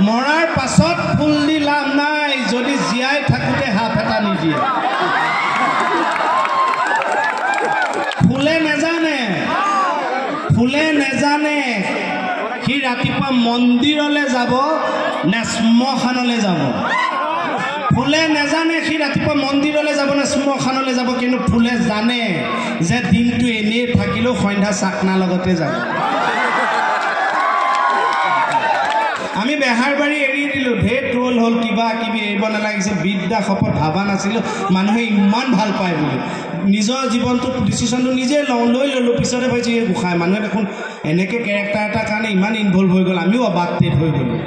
মৰাৰ পাছত ফুল দি লাভ নাই যদি জীয়াই থাকোঁতে হাফ এটা নিদিয়ে। ফুলে নেজানে সি ৰাতিপুৱা মন্দিৰলৈ যাব নে শ্মশানলৈ যাব। ফুলে নেজানে সি ৰাতিপুৱা মন্দিৰলৈ যাব নে শ্মশানলৈ যাব, কিন্তু ফুলে জানে যে দিনটো এনেই থাকিলেও সন্ধ্যা চাকনাৰ লগতে যাব। আমি বেহাৰবাৰী এৰি দিলোঁ, ঢেৰ ট্ৰল হ'ল, কিবা কিবি এৰিব নালাগিছিল। বিদ্যা শপত ভাবা নাছিলোঁ মানুহে ইমান ভাল পায় বুলি। নিজৰ জীৱনটো ডিচিশ্যনটো নিজে লৈ ল'লোঁ। পিছতে ভাবিছোঁ এই গোসাঁই মানুহে দেখোন এনেকৈ কেৰেক্টাৰ এটাৰ কাৰণে ইমান ইনভলভ হৈ গ'ল, আমিও অবাকটেড হৈ গ'লোঁ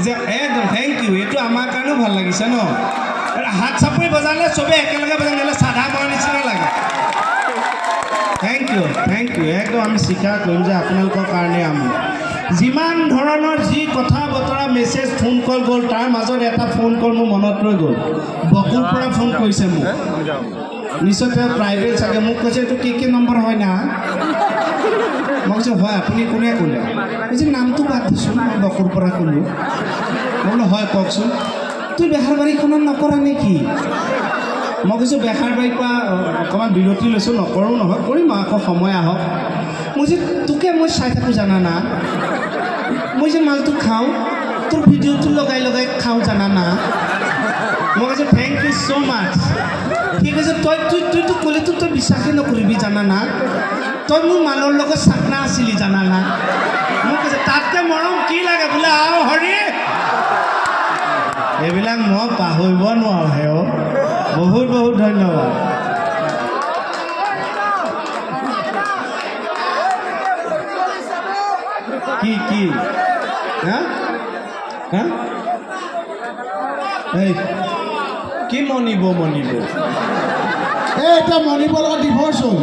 যে একদম থেংক ইউ, এইটো আমাৰ কাৰণেও ভাল লাগিছে ন। হাত চাপৰি বজালে চবেই একেলগে বজালে চাধা মৰাৰ নিচিনা লাগে। থেংক ইউ একদম আমি স্বীকাৰ কৰিম যে আপোনালোকৰ কাৰণে আমি যিমান ধৰণৰ যি কথা বতৰা মেছেজ ফোন কল গ'ল, তাৰ মাজত এটা ফোন কল মোৰ মনত ৰৈ গ'ল। বকুৰ পৰা ফোন কৰিছে মোক, নিশ্চয় তেওঁ প্ৰাইভেট চাগে। মোক কৈছে এইটো কি নম্বৰ হয় না? মই কৈছোঁ হয়, আপুনি কোনে ক'লে? কৈছে নামটো বাদ দিছোঁ, মই বকুৰ পৰা ক'লোঁ। মই বোলো হয় কওকচোন। তুই বেহাৰবাৰীখনত নকৰা নেকি? মই কৈছোঁ বেহাৰবাৰীৰ পৰা অকণমান বিৰতি লৈছোঁ, নকৰোঁ নহয়, কৰিম আকৌ সময় আহক। মই যে তোকে মই চাই থাকোঁ জানা না, মই যে মালটো খাওঁ, তোৰ ভিডিঅ'টো লগাই খাওঁ জানা না। মই কৈছোঁ থেংক ইউ ছ' মাছ। ঠিক আছে, তইতো ক'লেতো তই বিশ্বাসেই নকৰিবি জানা না, তই মোৰ মালৰ লগত চাকনা আছিলি জানা না। মোক কৈছে তাতকৈ মৰম কি লাগে বোলে, আও হৰি। এইবিলাক মই পাহৰিব নোৱাৰোঁ হে। বহুত বহুত ধন্যবাদ। কি হা এই কি মনিব এটা মনিব লগত ডিভৰ্চ হ'ল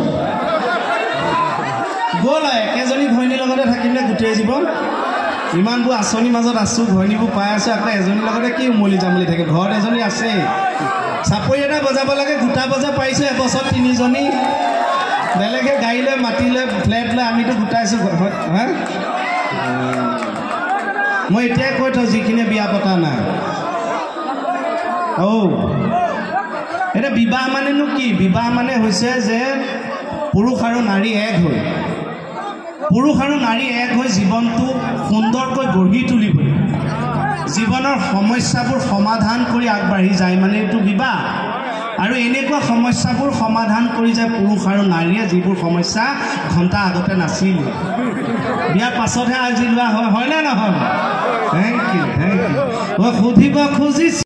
গ'ল। একেজনী ঘৈণীৰ লগতে থাকিলে গোটেই জীৱন। ইমানবোৰ আঁচনিৰ মাজত আছোঁ, ঘৈণীবোৰ পাই আছোঁ, আকৌ এজনীৰ লগতে কি উমলি যামলি থাকে। ঘৰত এজনী আছেই, চাপৰি এটা বজাব লাগে, গোটা বজা পাৰিছোঁ এবছৰ 3জনী। বেলেগে গাড়ী লৈ মাটি লৈ ফ্লেট লৈ আমিতো গোটাইছোঁ। হা মই এতিয়াই কৈ থওঁ যিখিনিয়ে বিয়া পতা নাই, এতিয়া বিবাহ মানেনো কি? বিবাহ মানে হৈছে যে পুৰুষ আৰু নাৰী এক হৈ জীৱনটো সুন্দৰকৈ গঢ়ি তুলিবলৈ, জীৱনৰ সমস্যাবোৰ সমাধান কৰি আগবাঢ়ি যায় মানে এইটো বিবাহ। আৰু এনেকুৱা সমস্যাবোৰ সমাধান কৰি যায় পুৰুষ আৰু নাৰীয়ে, যিবোৰ সমস্যা ঘণ্টা আগতে নাছিল, বিয়াৰ পাছতহে আজি লোৱা হয় নে নহয়? থেংক ইউ সুধিব খুজিছোঁ।